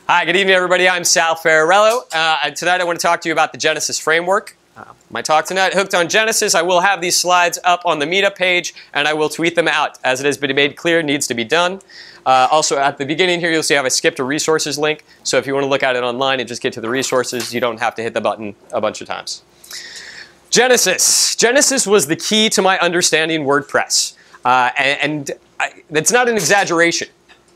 Hi, good evening, everybody. I'm Sal Ferrarello. And tonight I want to talk to you about the Genesis framework. My talk tonight, Hooked on Genesis. I will have these slides up on the Meetup page, and I will tweet them out. As it has been made clear, needs to be done. Also, at the beginning here, you'll see I skipped a resources link. So if you want to look at it online and just get to the resources, you don't have to hit the button a bunch of times. Genesis. Genesis was the key to my understanding WordPress. That's not an exaggeration.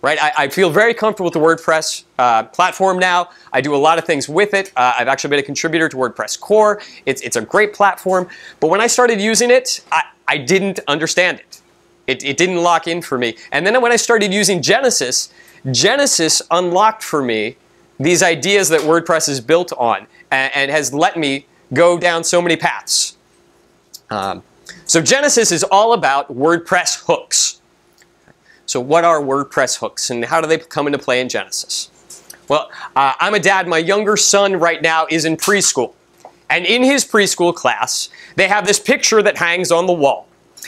Right? I feel very comfortable with the WordPress platform now. I do a lot of things with it. I've actually been a contributor to WordPress core. It's a great platform. But when I started using it, I didn't understand it. It didn't lock in for me. And then when I started using Genesis, Genesis unlocked for me these ideas that WordPress is built on and has let me go down so many paths. So Genesis is all about WordPress hooks. So what are WordPress hooks and how do they come into play in Genesis? Well, I'm a dad. My younger son right now is in preschool. And in his preschool class, they have this picture that hangs on the wall.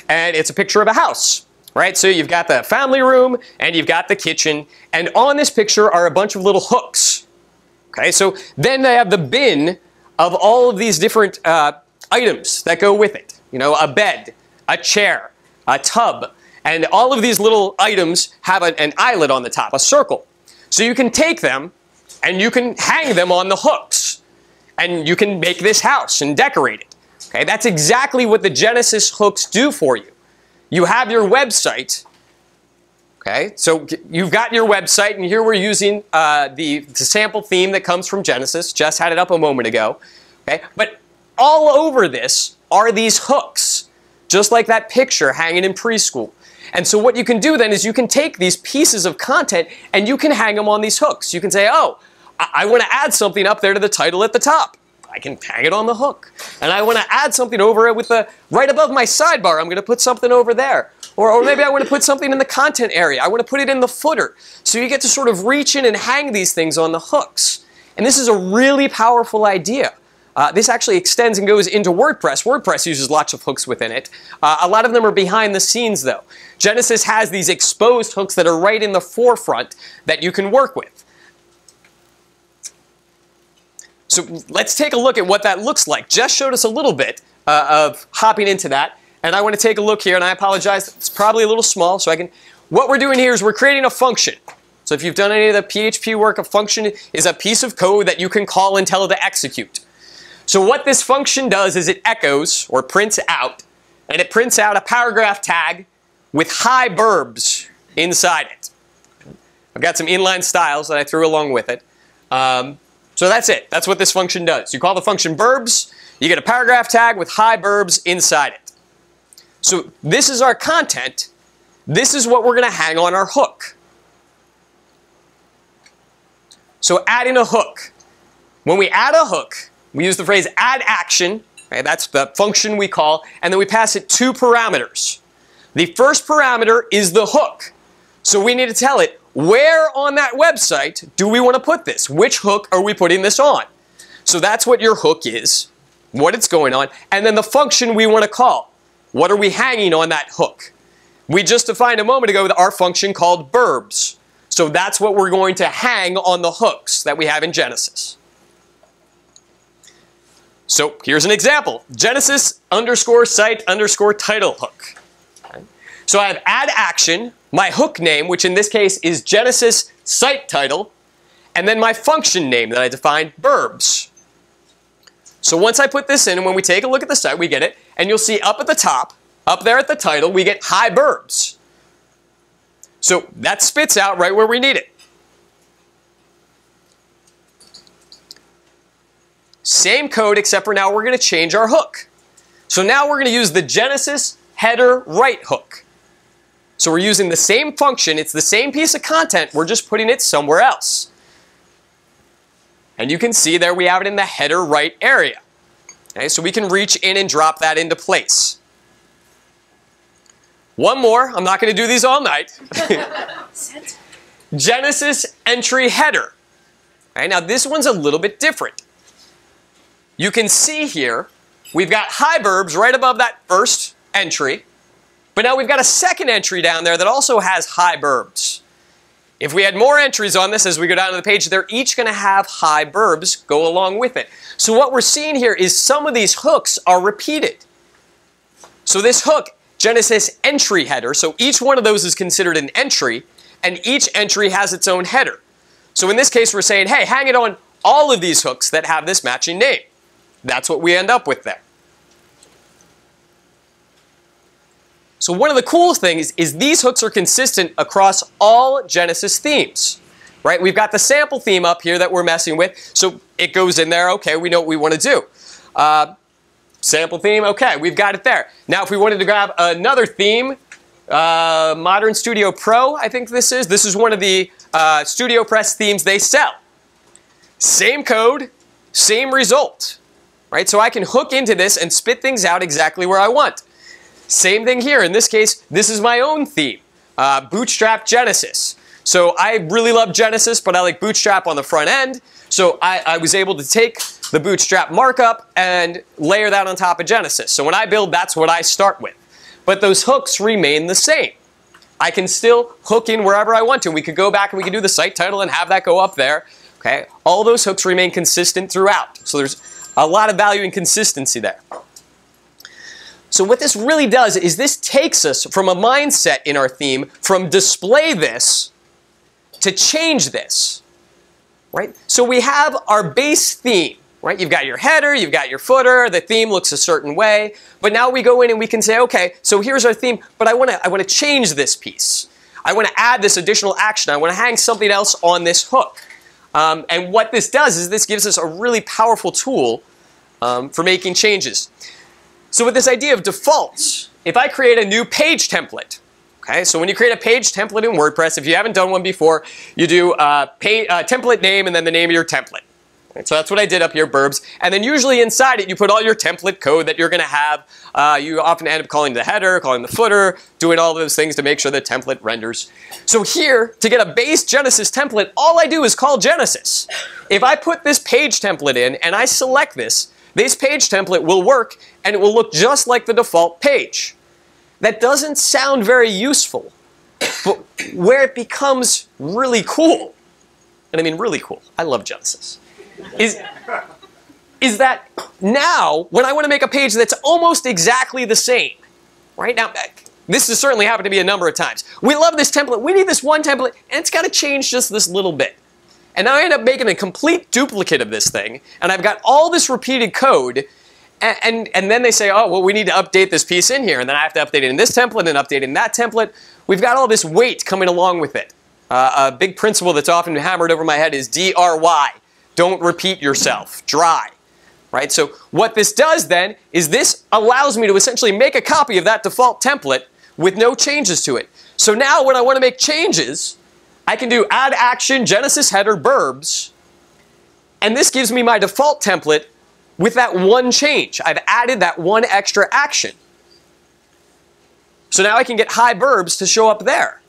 And it's a picture of a house, right? So you've got the family room and you've got the kitchen. And on this picture are a bunch of little hooks. Okay, so then they have the bin of all of these different items that go with it. You know, a bed, a chair, a tub. And all of these little items have an eyelet on the top, a circle. So you can take them and you can hang them on the hooks. And you can make this house and decorate it. Okay, that's exactly what the Genesis hooks do for you. You have your website. Okay, so you've got your website, and here we're using the sample theme that comes from Genesis. Jess had it up a moment ago. Okay, but all over this are these hooks, just like that picture hanging in preschool. And so what you can do then is you can take these pieces of content and you can hang them on these hooks. You can say, oh, I want to add something up there to the title at the top. I can hang it on the hook. And I want to add something over it with the right above my sidebar. I'm going to put something over there. Or maybe I want to put something in the content area. I want to put it in the footer. So you get to sort of reach in and hang these things on the hooks. And this is a really powerful idea. This actually extends and goes into WordPress. WordPress uses lots of hooks within it. A lot of them are behind the scenes, though. Genesis has these exposed hooks that are right in the forefront that you can work with. So let's take a look at what that looks like. Jess showed us a little bit of hopping into that. And I want to take a look here, and I apologize, it's probably a little small, so I can... What we're doing here is we're creating a function. So if you've done any of the PHP work, a function is a piece of code that you can call and tell it to execute. So what this function does is it echoes, or prints out, and it prints out a paragraph tag with hi burbs inside it. I've got some inline styles that I threw along with it. So that's it. That's what this function does. You call the function burbs, you get a paragraph tag with hi burbs inside it. So this is our content. This is what we're going to hang on our hook. So adding a hook. When we add a hook, we use the phrase add action. Okay, that's the function we call. And then we pass it two parameters. The first parameter is the hook. So we need to tell it, where on that website do we want to put this? Which hook are we putting this on? So that's what your hook is, what it's going on. And then the function we want to call. What are we hanging on that hook? We just defined a moment ago our function called burbs. So that's what we're going to hang on the hooks that we have in Genesis. So here's an example. Genesis _ site _ title hook. Okay. So I have add action, my hook name, which in this case is Genesis site title, and then my function name that I defined, burbs. So once I put this in, and when we take a look at the site, we get it, and you'll see up at the top, up there at the title, we get hi burbs. So that spits out right where we need it. Same code, except for now we're going to change our hook. So now we're going to use the Genesis header right hook. So we're using the same function, it's the same piece of content, we're just putting it somewhere else. And you can see there we have it in the header right area. Okay, so we can reach in and drop that into place. One more, I'm not going to do these all night. Genesis entry header. Okay, now this one's a little bit different. You can see here, we've got hi burbs right above that first entry, but now we've got a second entry down there that also has hi burbs. If we had more entries on this as we go down to the page, they're each going to have hi burbs go along with it. So what we're seeing here is some of these hooks are repeated. So this hook, Genesis entry header, so each one of those is considered an entry, and each entry has its own header. So in this case, we're saying, hey, hang it on all of these hooks that have this matching name. That's what we end up with there. So one of the cool things is these hooks are consistent across all Genesis themes, right? We've got the sample theme up here that we're messing with, so it goes in there. Okay, we know what we want to do. Sample theme, okay, we've got it there. Now if we wanted to grab another theme, Modern Studio Pro, I think this is one of the StudioPress themes they sell. Same code, same result, right? So I can hook into this and spit things out exactly where I want. Same thing here. In this case, this is my own theme, Bootstrap Genesis. So I really love Genesis, but I like Bootstrap on the front end. So I was able to take the Bootstrap markup and layer that on top of Genesis. So when I build, that's what I start with. But those hooks remain the same. I can still hook in wherever I want to. We could go back and we could do the site title and have that go up there. Okay, all those hooks remain consistent throughout. So there's a lot of value in consistency there. So what this really does is this takes us from a mindset in our theme from display this to change this, right? So we have our base theme, right? You've got your header, you've got your footer, the theme looks a certain way, but now we go in and we can say, okay, so here's our theme, but I want to change this piece. I want to add this additional action. I want to hang something else on this hook. And what this does is this gives us a really powerful tool for making changes. So with this idea of defaults, if I create a new page template, okay, so when you create a page template in WordPress, if you haven't done one before, you do template name and then the name of your template. Right, so that's what I did up here, burbs. And then usually inside it, you put all your template code that you're going to have. You often end up calling the header, calling the footer, doing all those things to make sure the template renders. So here, to get a base Genesis template, all I do is call Genesis. If I put this page template in and I select this page template will work and it will look just like the default page. That doesn't sound very useful, but where it becomes really cool, and I mean really cool, I love Genesis, is that now when I want to make a page that's almost exactly the same, right? Now, this has certainly happened to me a number of times. We love this template, we need this one template, and it's got to change just this little bit. And now I end up making a complete duplicate of this thing, and I've got all this repeated code, and then they say, oh, well, we need to update this piece in here, and then I have to update it in this template and update it in that template. We've got all this weight coming along with it. A big principle that's often hammered over my head is DRY. Don't repeat yourself. Dry. Right? So what this does then is this allows me to essentially make a copy of that default template with no changes to it. So now when I want to make changes, I can do add action, Genesis header, burbs, and this gives me my default template with that one change. I've added that one extra action. So now I can get hi burbs to show up there.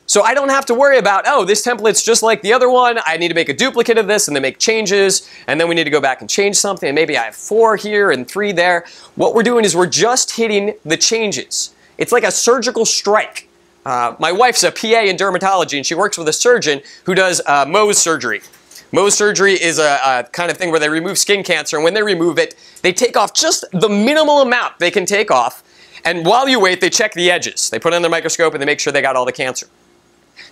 So I don't have to worry about, oh, this template's just like the other one. I need to make a duplicate of this and then make changes, and then we need to go back and change something, and maybe I have 4 here and 3 there. What we're doing is we're just hitting the changes. It's like a surgical strike. My wife's a PA in dermatology, and she works with a surgeon who does Mohs surgery. Mohs surgery is a kind of thing where they remove skin cancer, and when they remove it, they take off just the minimal amount they can take off, and while you wait, they check the edges. They put it on their microscope, and they make sure they got all the cancer.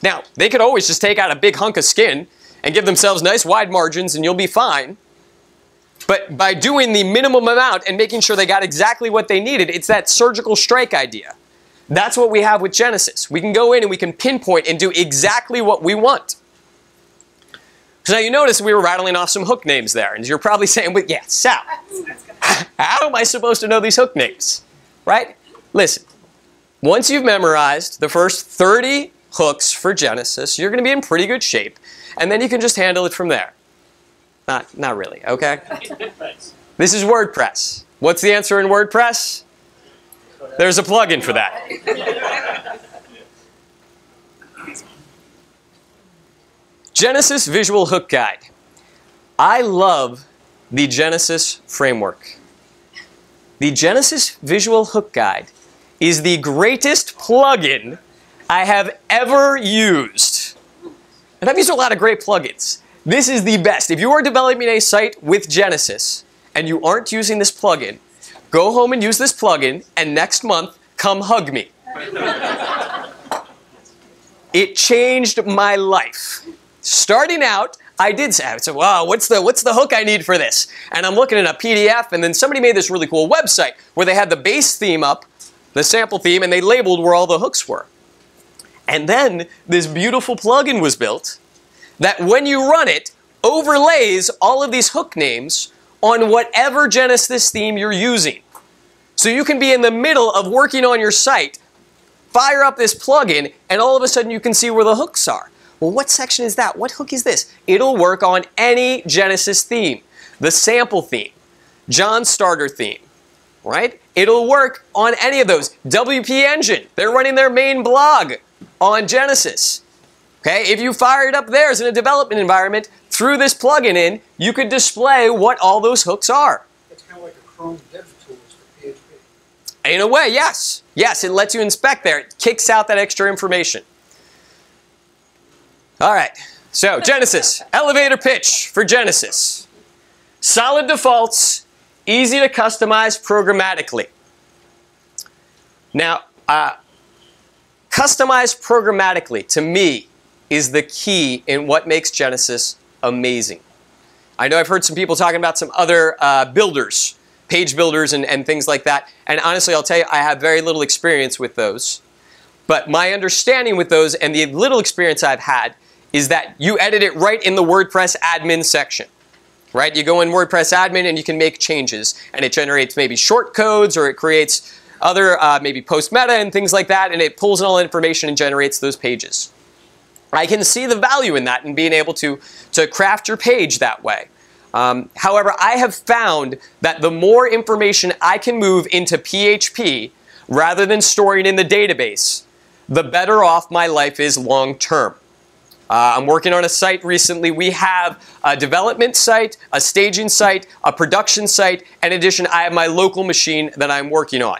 Now, they could always just take out a big hunk of skin and give themselves nice wide margins, and you'll be fine. But by doing the minimum amount and making sure they got exactly what they needed, it's that surgical strike idea. That's what we have with Genesis. We can go in and we can pinpoint and do exactly what we want. So now you notice we were rattling off some hook names there, and you're probably saying, well, yeah, Sal, how am I supposed to know these hook names? Right? Listen, once you've memorized the first 30 hooks for Genesis, you're going to be in pretty good shape, and then you can just handle it from there. Not really, okay? This is WordPress. What's the answer in WordPress? There's a plugin for that. Genesis Visual Hook Guide. I love the Genesis framework. The Genesis Visual Hook Guide is the greatest plugin I have ever used. And I've used a lot of great plugins. This is the best. If you are developing a site with Genesis and you aren't using this plugin, go home and use this plugin, and next month, come hug me. It changed my life. Starting out, I said, wow, what's the hook I need for this? And I'm looking at a PDF, and then somebody made this really cool website where they had the base theme up, the sample theme, and they labeled where all the hooks were. And then this beautiful plugin was built that when you run it, overlays all of these hook names on whatever Genesis theme you're using. So you can be in the middle of working on your site, fire up this plugin, and all of a sudden you can see where the hooks are. Well, what section is that? What hook is this? It'll work on any Genesis theme. The sample theme, John's starter theme, right? It'll work on any of those. WP Engine, they're running their main blog on Genesis. Okay, if you fire it up theirs in a development environment, through this plugin in, you could display what all those hooks are. It's kind of like a Chrome DevTools for PHP. In a way, yes. Yes, it lets you inspect there. It kicks out that extra information. All right, so Genesis, elevator pitch for Genesis. Solid defaults, easy to customize programmatically. Now, customize programmatically, to me, is the key in what makes Genesis amazing. I know I've heard some people talking about some other builders, page builders and things like that, and honestly, I'll tell you, I have very little experience with those. But my understanding with those and the little experience I've had is that you edit it right in the WordPress admin section, right? You go in WordPress admin and you can make changes, and it generates maybe short codes, or it creates other maybe post meta and things like that, and it pulls in all the information and generates those pages. I can see the value in that and being able to craft your page that way. However, I have found that the more information I can move into PHP rather than storing in the database, the better off my life is long term. I'm working on a site recently. We have a development site, a staging site, a production site. In addition, I have my local machine that I'm working on.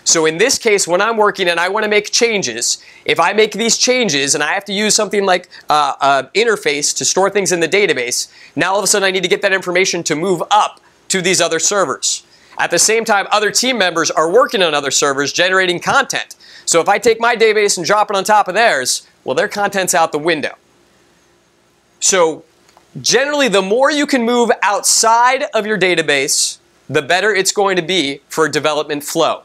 So in this case, when I'm working and I want to make changes, if I make these changes and I have to use something like an interface to store things in the database, now all of a sudden I need to get that information to move up to these other servers. At the same time, other team members are working on other servers generating content. So if I take my database and drop it on top of theirs, well, their content's out the window. So generally, the more you can move outside of your database, the better it's going to be for development flow.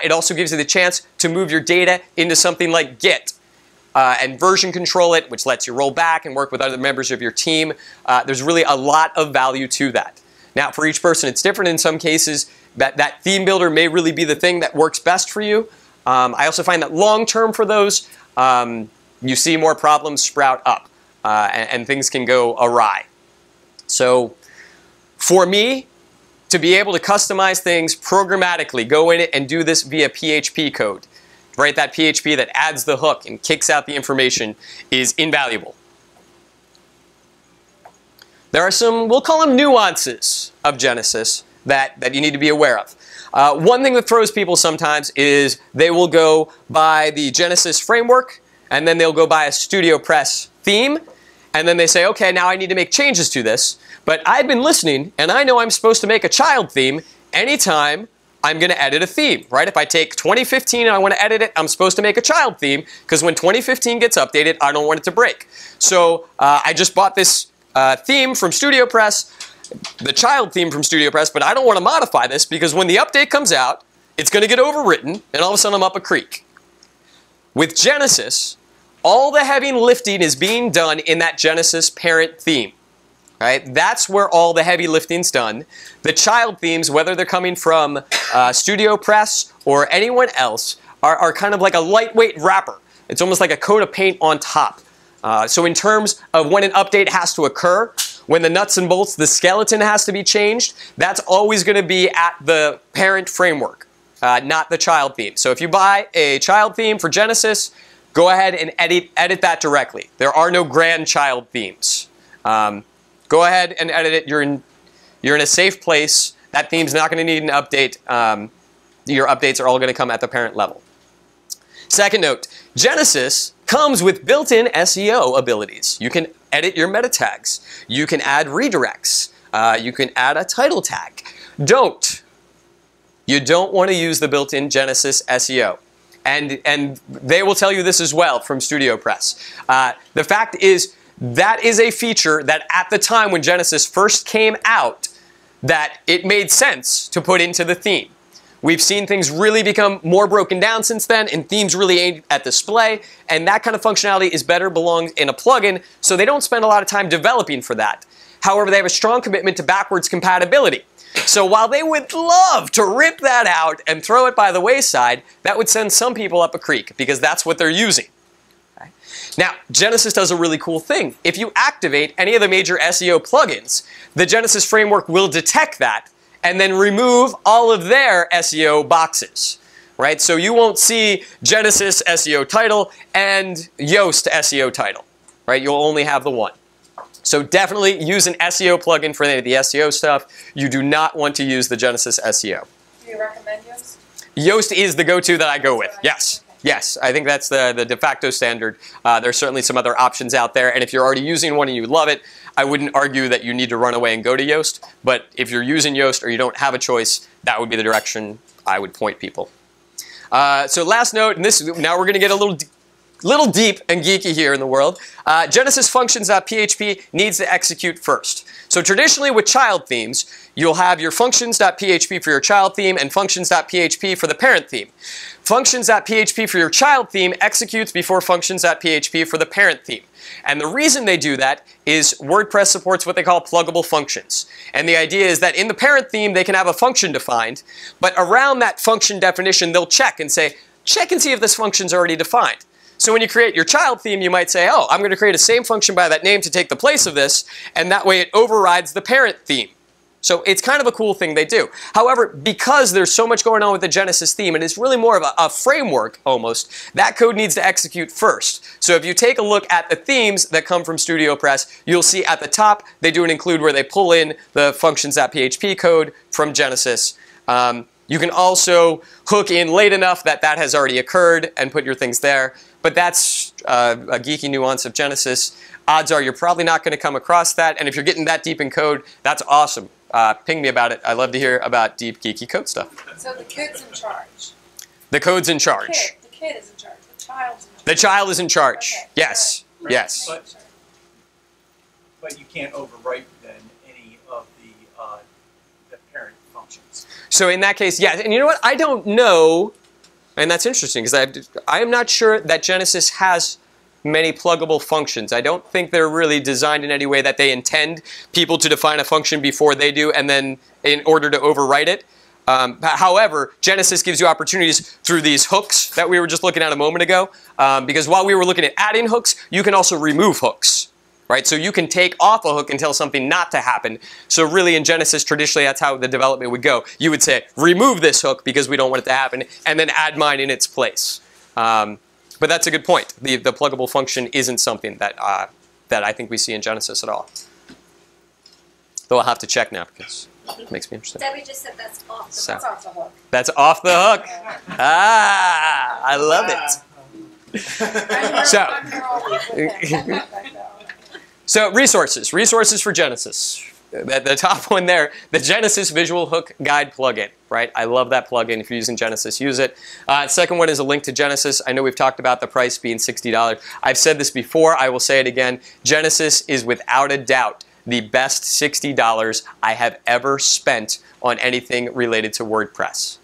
It also gives you the chance to move your data into something like Git and version control it, which lets you roll back and work with other members of your team. There's really a lot of value to that. Now, for each person, it's different. In some cases, that theme builder may really be the thing that works best for you. I also find that long term for those, you see more problems sprout up. And things can go awry. So for me, to be able to customize things programmatically, go in it and do this via PHP code, write that PHP that adds the hook and kicks out the information, is invaluable. There are some, we'll call them nuances of Genesis that you need to be aware of. One thing that throws people sometimes is they will go by the Genesis framework, and then they'll go buy a StudioPress theme, and then they say, okay, now I need to make changes to this. But I've been listening, and I know I'm supposed to make a child theme anytime I'm going to edit a theme, right? If I take 2015 and I want to edit it, I'm supposed to make a child theme, because when 2015 gets updated, I don't want it to break. So I just bought this theme from StudioPress, the child theme from StudioPress, but I don't want to modify this, because when the update comes out, it's going to get overwritten, and all of a sudden I'm up a creek. With Genesis, all the heavy lifting is being done in that Genesis parent theme. Right? That's where all the heavy lifting's done. The child themes, whether they're coming from StudioPress or anyone else, are kind of like a lightweight wrapper. It's almost like a coat of paint on top. So in terms of when an update has to occur, when the nuts and bolts, the skeleton has to be changed, that's always going to be at the parent framework, not the child theme. So if you buy a child theme for Genesis, go ahead and edit that directly. There are no grandchild themes. Go ahead and edit it. You're in a safe place. That theme's not going to need an update. Your updates are all going to come at the parent level. Second note, Genesis comes with built-in SEO abilities. You can edit your meta tags. You can add redirects. You can add a title tag. You don't want to use the built-in Genesis SEO. And they will tell you this as well from StudioPress. The fact is, that is a feature that at the time when Genesis first came out, that it made sense to put into the theme. We've seen things really become more broken down since then, and themes really aimed at display, and that kind of functionality is better belongs in a plugin, so they don't spend a lot of time developing for that. However, they have a strong commitment to backwards compatibility. So while they would love to rip that out and throw it by the wayside, that would send some people up a creek, because that's what they're using. Okay? Now, Genesis does a really cool thing. If you activate any of the major SEO plugins, the Genesis framework will detect that and then remove all of their SEO boxes, right? So you won't see Genesis SEO title and Yoast SEO title, right? You'll only have the one. So definitely use an SEO plugin for any of the SEO stuff. You do not want to use the Genesis SEO. Do you recommend Yoast? Yoast is the go-to that I go with, yes. Okay. Yes, I think that's the de facto standard. There's certainly some other options out there, and if you're already using one and you love it, I wouldn't argue that you need to run away and go to Yoast, but if you're using Yoast or you don't have a choice, that would be the direction I would point people. So last note, and now we're going to get a little deep and geeky here in the world. Genesis functions.php needs to execute first. So traditionally with child themes, you'll have your functions.php for your child theme and functions.php for the parent theme. Functions.php for your child theme executes before functions.php for the parent theme. And the reason they do that is WordPress supports what they call pluggable functions. And the idea is that in the parent theme, they can have a function defined, but around that function definition, they'll check and see if this function's already defined. So when you create your child theme, you might say, oh, I'm going to create a same function by that name to take the place of this, and that way it overrides the parent theme. So it's kind of a cool thing they do. However, because there's so much going on with the Genesis theme, and it's really more of a framework almost, that code needs to execute first. So if you take a look at the themes that come from StudioPress, you'll see at the top they do an include where they pull in the functions.php code from Genesis. You can also hook in late enough that that has already occurred and put your things there. But that's a geeky nuance of Genesis. Odds are you're probably not going to come across that. And if you're getting that deep in code, that's awesome. Ping me about it. I love to hear about deep, geeky code stuff. So the kid's in charge. The code's in charge. The kid is in charge. The child's in charge. The child is in charge. Okay. Yes. Right. Yes. But you can't overwrite then any of the parent functions. So in that case, yes. And you know what? I don't know. And that's interesting because I am not sure that Genesis has many pluggable functions. I don't think they're really designed in any way that they intend people to define a function before they do and then in order to overwrite it. However, Genesis gives you opportunities through these hooks that we were just looking at a moment ago. Because while we were looking at adding hooks, you can also remove hooks. Right? So you can take off a hook and tell something not to happen. So really in Genesis, traditionally, that's how the development would go. You would say, remove this hook because we don't want it to happen, and then add mine in its place. But that's a good point. The pluggable function isn't something that, that I think we see in Genesis at all. Though I'll have to check now because it makes me interested. Debbie just said that's off the hook. That's off the hook. That's off the hook. Ah, I love it. So resources for Genesis. The top one there, the Genesis Visual Hook Guide plugin, right? I love that plugin. If you're using Genesis, use it. Second one is a link to Genesis. I know we've talked about the price being $60. I've said this before. I will say it again. Genesis is without a doubt the best $60 I have ever spent on anything related to WordPress.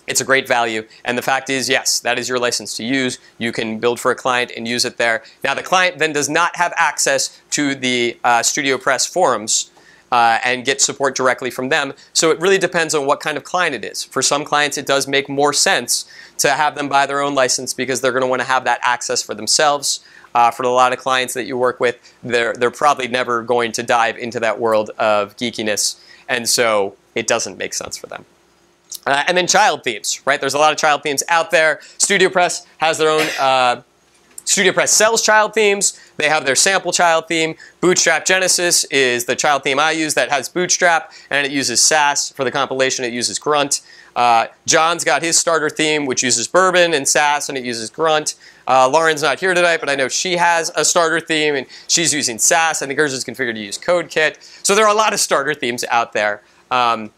It's a great value, and the fact is, yes, that is your license to use. You can build for a client and use it there. Now, the client then does not have access to the StudioPress forums and get support directly from them, so it really depends on what kind of client it is. For some clients, it does make more sense to have them buy their own license because they're going to want to have that access for themselves. For a lot of clients that you work with, they're probably never going to dive into that world of geekiness, and so it doesn't make sense for them. And then child themes, right? There's a lot of child themes out there. StudioPress has their own StudioPress sells child themes. They have their sample child theme. Bootstrap Genesis is the child theme I use that has Bootstrap, and it uses Sass. For the compilation, it uses Grunt. John's got his starter theme, which uses Bourbon and Sass, and it uses Grunt. Lauren's not here tonight, but I know she has a starter theme, and she's using Sass. I think hers is configured to use CodeKit. So there are a lot of starter themes out there, and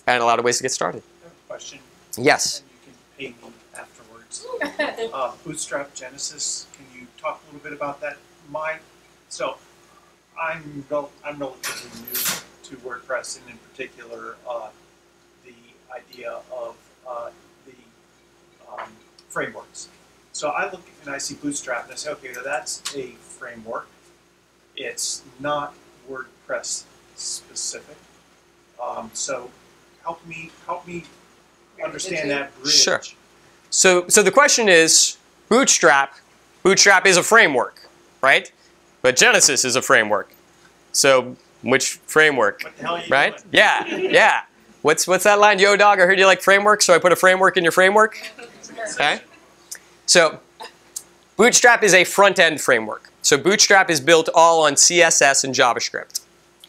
a lot of ways to get started. I have a question. Yes. And you can pay me afterwards. Bootstrap Genesis, can you talk a little bit about that? So I'm relatively new to WordPress, and in particular, the idea of the frameworks. So I look and I see Bootstrap and I say, okay, now that's a framework. It's not WordPress specific. So help me understand that bridge. Sure. So the question is, Bootstrap is a framework, right? But Genesis is a framework. So which framework? What the hell are you right? doing? Yeah. What's that line? Yo, dog, I heard you like framework, so I put a framework in your framework. Okay. So Bootstrap is a front-end framework. So Bootstrap is built all on CSS and JavaScript.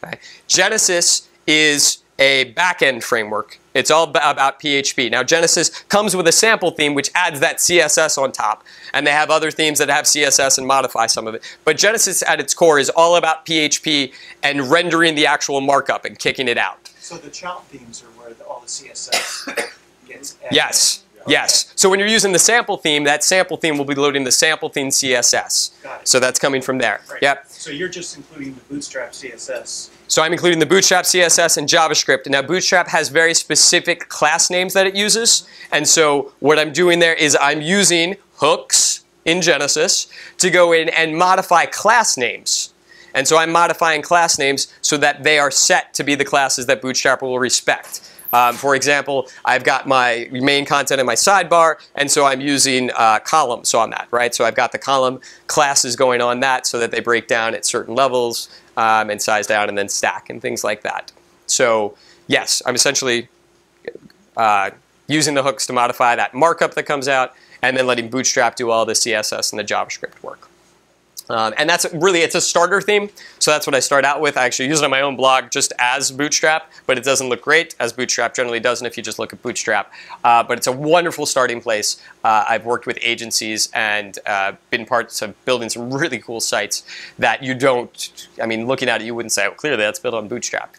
Okay. Genesis is a back-end framework. It's all about PHP. Now Genesis comes with a sample theme which adds that CSS on top. And they have other themes that have CSS and modify some of it. But Genesis at its core is all about PHP and rendering the actual markup and kicking it out. So the child themes are where all the CSS gets added. Yes. Yes. So when you're using the sample theme, that sample theme will be loading the sample theme CSS. Got it. So that's coming from there. Right. Yep. So you're just including the Bootstrap CSS. So I'm including the Bootstrap CSS and JavaScript. Now Bootstrap has very specific class names that it uses. And so what I'm doing there is I'm using hooks in Genesis to go in and modify class names. And so I'm modifying class names so that they are set to be the classes that Bootstrap will respect. For example, I've got my main content in my sidebar, and so I'm using columns on that, right? So I've got the column classes going on that so that they break down at certain levels and size down and then stack and things like that. So yes, I'm essentially using the hooks to modify that markup that comes out and then letting Bootstrap do all the CSS and the JavaScript work. And that's really, it's a starter theme, so that's what I start out with. I actually use it on my own blog just as Bootstrap, but it doesn't look great, as Bootstrap generally doesn't if you just look at Bootstrap. But it's a wonderful starting place. I've worked with agencies and been parts of building some really cool sites that you don't, I mean, looking at it, you wouldn't say, oh, clearly that's built on Bootstrap.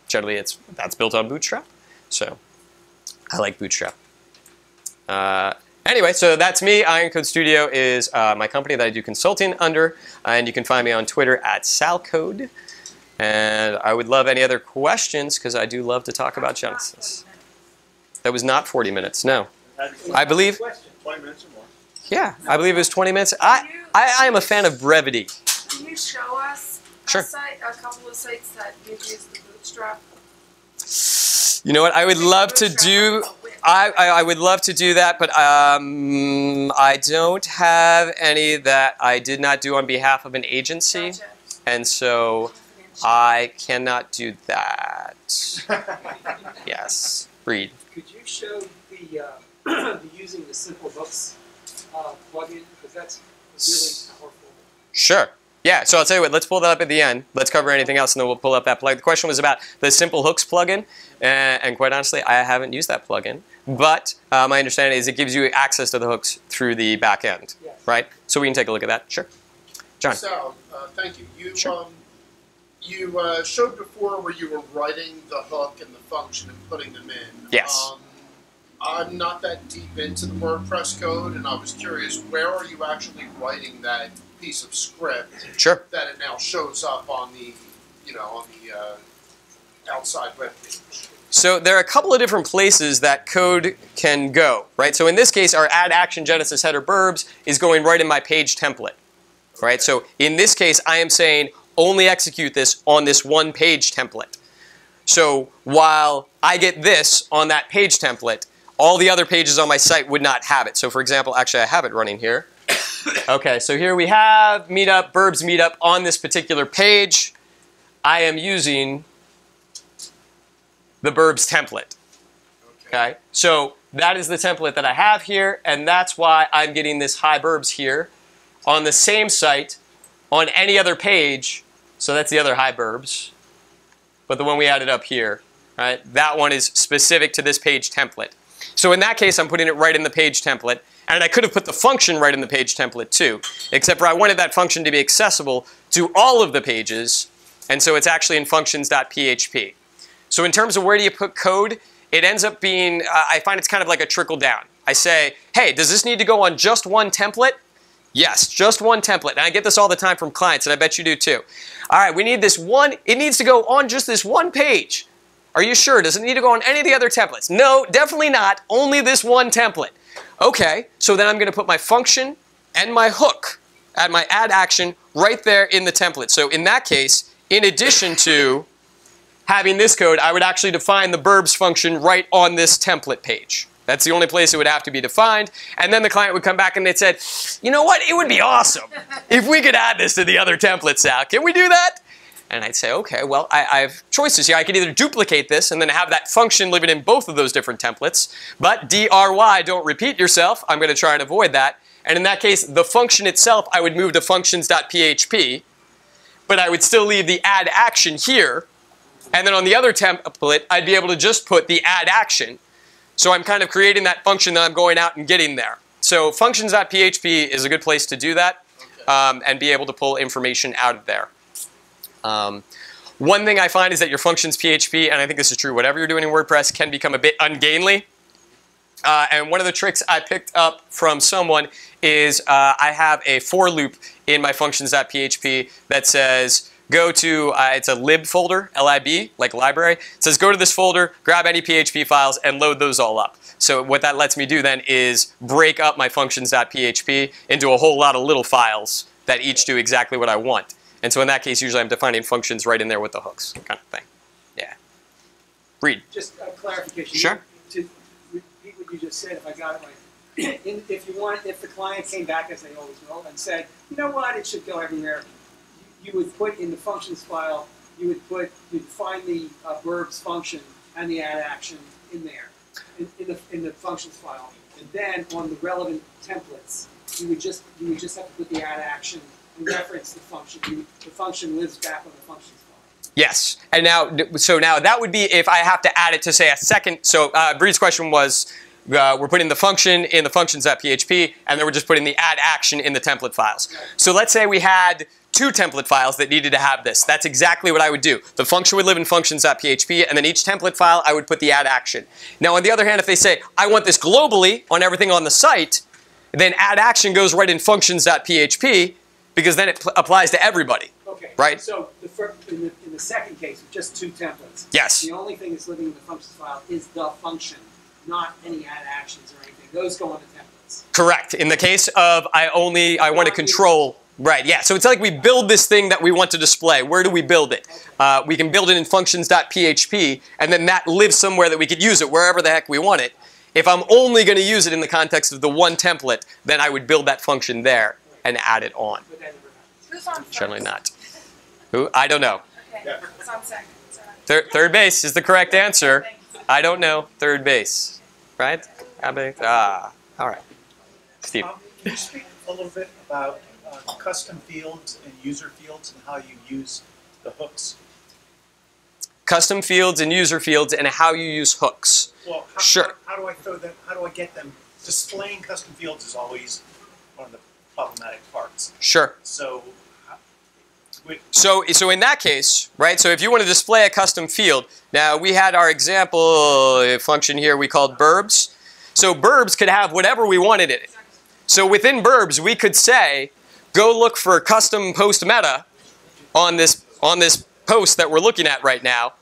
Generally, that's built on Bootstrap. So I like Bootstrap. Anyway, so that's me. Iron Code Studio is my company that I do consulting under, and you can find me on Twitter at salcode. And I would love any other questions because I do love to talk about Genesis. That was not 40 minutes, no. I believe, 20 minutes or more. yeah, I believe it was 20 minutes. I am a fan of brevity. Can you show us Sure. a couple of sites that you've used the Bootstrap? You know what? I would love to do. I would love to do that, but I don't have any that I did not do on behalf of an agency, Gotcha. and so I cannot do that. Yes, Reed. Could you show the using the simple hooks plugin, because that's really powerful. Sure. Yeah, so I'll tell you what, let's pull that up at the end. Let's cover anything else and then we'll pull up that plugin. The question was about the Simple Hooks plugin, and quite honestly, I haven't used that plugin. But my understanding is it gives you access to the hooks through the back end, Yes. right? So we can take a look at that. Sure. John. Sal, thank you. You Sure. you showed before where you were writing the hook and the function and putting them in. Yes. I'm not that deep into the WordPress code, and I was curious, where are you actually writing that piece of script Sure. that it now shows up on the, outside web page? So there are a couple of different places that code can go, right? So in this case, our add action Genesis header burbs is going right in my page template, right? So in this case, I am saying only execute this on this one page template. So while I get this on that page template, all the other pages on my site would not have it. So for example, actually I have it running here. Okay, so here we have Meetup, Burbs Meetup on this particular page. I am using the Burbs template. Okay, so that is the template that I have here, and that's why I'm getting this hi Burbs here. on the same site on any other page. So that's the other hi burbs. But the one we added up here, right? That one is specific to this page template. So in that case, I'm putting it right in the page template. And I could have put the function right in the page template too, except for I wanted that function to be accessible to all of the pages. And so it's actually in functions.php. So in terms of where do you put code, it ends up being, I find it's kind of like a trickle down. I say, hey, does this need to go on just one template? Yes, just one template. And I get this all the time from clients, and I bet you do too. All right, we need this one. It needs to go on just this one page. Are you sure? Does it need to go on any of the other templates? No, definitely not. Only this one template. Okay, so then I'm going to put my function and my hook at my add action right there in the template. So in that case, in addition to having this code, I would actually define the burbs function right on this template page. That's the only place it would have to be defined. And then the client would come back and they'd said, you know what, it would be awesome if we could add this to the other templates, Sal. Can we do that? And I'd say, okay, well, I have choices here. I could either duplicate this and then have that function living in both of those different templates. But DRY, don't repeat yourself. I'm going to try and avoid that. And in that case, the function itself, I would move to functions.php. But I would still leave the add action here. And then on the other template, I'd be able to just put the add action. So I'm kind of creating that function that I'm going out and getting there. So functions.php is a good place to do that and be able to pull information out of there. One thing I find is that your functions PHP, and I think this is true, whatever you're doing in WordPress, can become a bit ungainly. And one of the tricks I picked up from someone is I have a for loop in my functions.php that says, go to, it's a lib folder, L-I-B, like library. It says go to this folder, grab any PHP files, and load those all up. So what that lets me do then is break up my functions.php into a whole lot of little files that each do exactly what I want. And so in that case, usually I'm defining functions right in there with the hooks kind of thing. Yeah. Read. Just a clarification. Sure. To repeat what you just said, if I got it right. If the client came back, as they always will, and said, you know what, it should go everywhere, you would put in the functions file, you'd find the burbs function and the add action in there, in the functions file. And then on the relevant templates, you would just have to put the add action and reference the function. The function lives back on the functions file. Yes. And now, so now that would be if I have to add it to say a second. So Bree's question was, we're putting the function in the functions.php, and then we're just putting the add action in the template files. Right. So let's say we had 2 template files that needed to have this. That's exactly what I would do. The function would live in functions.php, and then each template file, I would put the add action. Now, on the other hand, if they say, I want this globally on everything on the site, then add action goes right in functions.php, because then it applies to everybody. Okay. Right? So in the second case, with just 2 templates, Yes. the only thing that's living in the functions file is the function, not any add actions or anything. Those go on the templates. Correct. In the case of I want to control. Right, yeah. So it's like we build this thing that we want to display. Where do we build it? We can build it in functions.php, and then that lives somewhere that we could use it wherever the heck we want it. If I'm only going to use it in the context of the one template, then I would build that function there and add it on. But that never happens. Who's on first? Generally not. Who? I don't know. Okay, Yeah. who's on second? Sorry. Third base is the correct answer. Thanks. I don't know. Third base. Right? All right. Steve. Can you speak a little bit about custom fields and user fields and how you use the hooks? Custom fields and user fields and how you use hooks. Well, Sure. How do I throw them? How do I get them? Displaying custom fields is always one of the problematic parts. Sure. So, So in that case, right, so if you want to display a custom field, now we had our example function here we called burbs. So burbs could have whatever we wanted in it. So within burbs, we could say, go look for custom post meta on this post that we're looking at right now.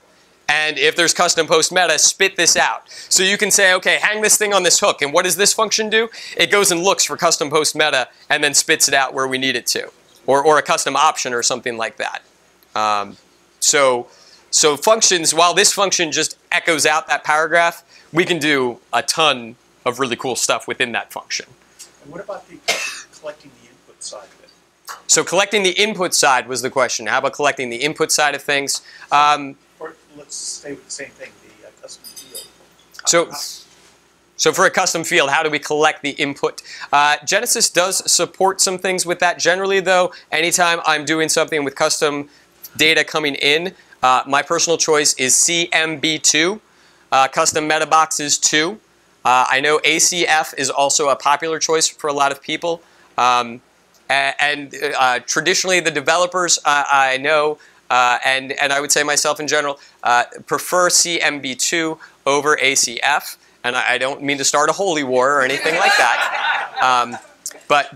And if there's custom post meta, spit this out. So you can say, okay, hang this thing on this hook. And what does this function do? It goes and looks for custom post meta and then spits it out where we need it to. Or a custom option or something like that. So functions, while this function just echoes out that paragraph, we can do a ton of really cool stuff within that function. and what about the collecting the input side of it? So collecting the input side was the question. How about collecting the input side of things? Or let's stay with the same thing, the custom field. So for a custom field, how do we collect the input? Genesis does support some things with that. Generally, though, anytime I'm doing something with custom data coming in, my personal choice is CMB2, custom meta boxes 2. I know ACF is also a popular choice for a lot of people. Traditionally, the developers I know, and I would say myself in general, prefer CMB2 over ACF. And I don't mean to start a holy war or anything like that. But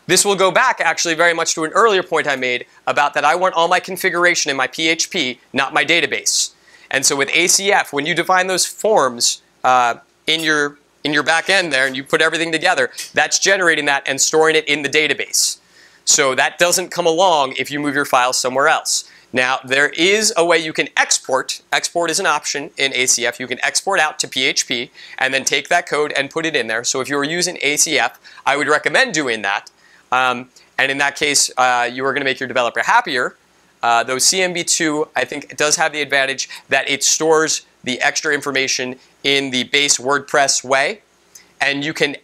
this will go back actually very much to an earlier point I made about that I want all my configuration in my PHP, not my database. And so with ACF, when you define those forms in your back end there and you put everything together, that's generating that and storing it in the database. So that doesn't come along if you move your files somewhere else. Now, there is a way you can export. Export is an option in ACF. You can export out to PHP and then take that code and put it in there. So if you were using ACF, I would recommend doing that. And in that case, you are going to make your developer happier. Though CMB2, I think, does have the advantage that it stores the extra information in the base WordPress way. And you can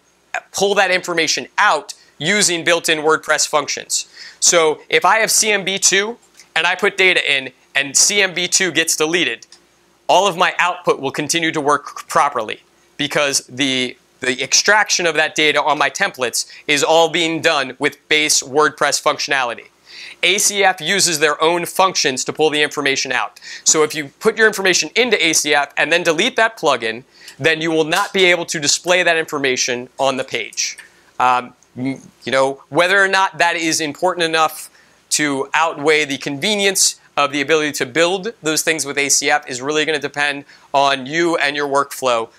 pull that information out using built-in WordPress functions. So if I have CMB2, and I put data in, and CMB2 gets deleted, all of my output will continue to work properly because the extraction of that data on my templates is all being done with base WordPress functionality. ACF uses their own functions to pull the information out. So if you put your information into ACF and then delete that plugin, then you will not be able to display that information on the page. You know, whether or not that is important enough to outweigh the convenience of the ability to build those things with ACF is really going to depend on you and your workflow.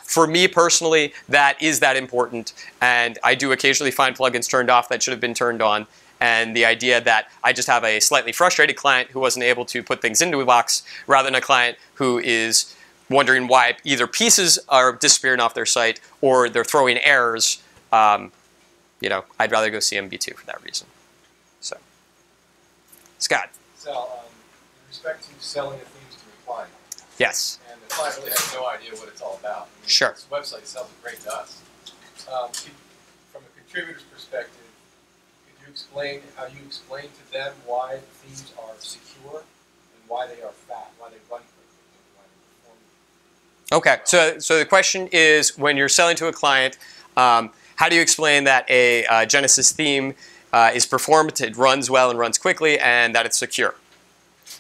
For me personally, that is that important, and I do occasionally find plugins turned off that should have been turned on. And the idea that I just have a slightly frustrated client who wasn't able to put things into a box rather than a client who is wondering why either pieces are disappearing off their site or they're throwing errors, you know, I'd rather go CMB2 for that reason. So. Scott. Sal, in respect to selling the themes to a client. Yes. And the client really has no idea what it's all about. I mean, sure. This website sells it great to us. From a contributor's perspective, could you explain how you explain to them why the themes are secure and why they are fat, why they run quickly, and why they perform? Okay. So the question is, when you're selling to a client, how do you explain that a Genesis theme is performant, it runs well and runs quickly, and that it's secure?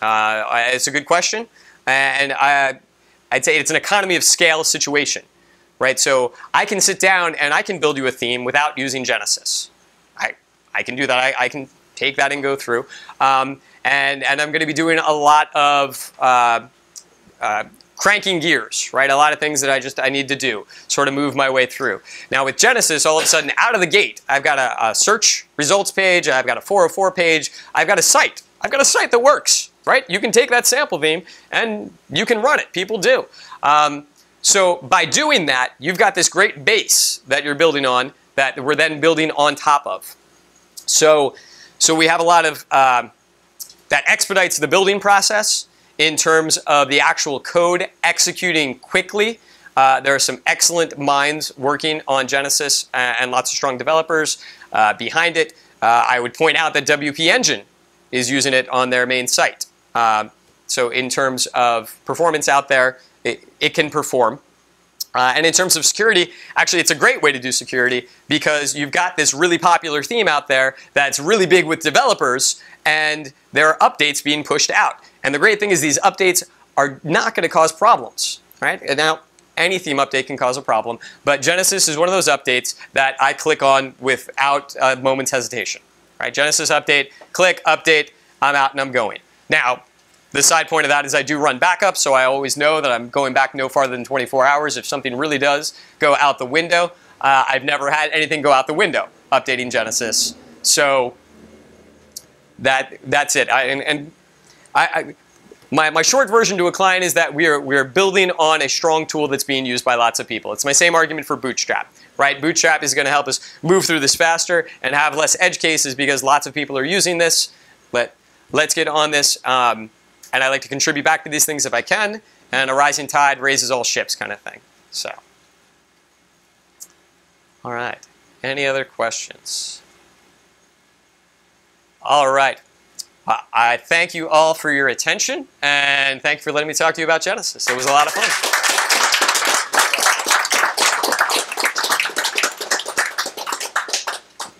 It's a good question, and I'd say it's an economy of scale situation, right? So I can sit down and I can build you a theme without using Genesis. I can do that. I can take that and go through, and I'm going to be doing a lot of cranking gears, right? A lot of things that I need to do, sort of move my way through. Now with Genesis, all of a sudden, out of the gate, I've got a search results page, I've got a 404 page, I've got a site. I've got a site that works, right? You can take that sample theme and you can run it. People do. So by doing that, you've got this great base that you're building on that we're then building on top of. So we have a lot of, that expedites the building process in terms of the actual code executing quickly. There are some excellent minds working on Genesis and lots of strong developers behind it. I would point out that WP Engine is using it on their main site. So in terms of performance out there, it can perform. And in terms of security, actually it's a great way to do security because you've got this really popular theme out there that's really big with developers and there are updates being pushed out. And the great thing is these updates are not going to cause problems, right? And now, any theme update can cause a problem, but Genesis is one of those updates that I click on without a moment's hesitation, right? Genesis update, click, update, I'm out and I'm going. Now, the side point of that is I do run backups, so I always know that I'm going back no farther than 24 hours if something really does go out the window. I've never had anything go out the window updating Genesis, so that's it. My short version to a client is that we're building on a strong tool that's being used by lots of people. It's my same argument for Bootstrap, right? Bootstrap is going to help us move through this faster and have less edge cases because lots of people are using this. Let's get on this, and I like to contribute back to these things if I can, and a rising tide raises all ships kind of thing. So, All right. Any other questions? All right. I thank you all for your attention, and thank you for letting me talk to you about Genesis. It was a lot of fun.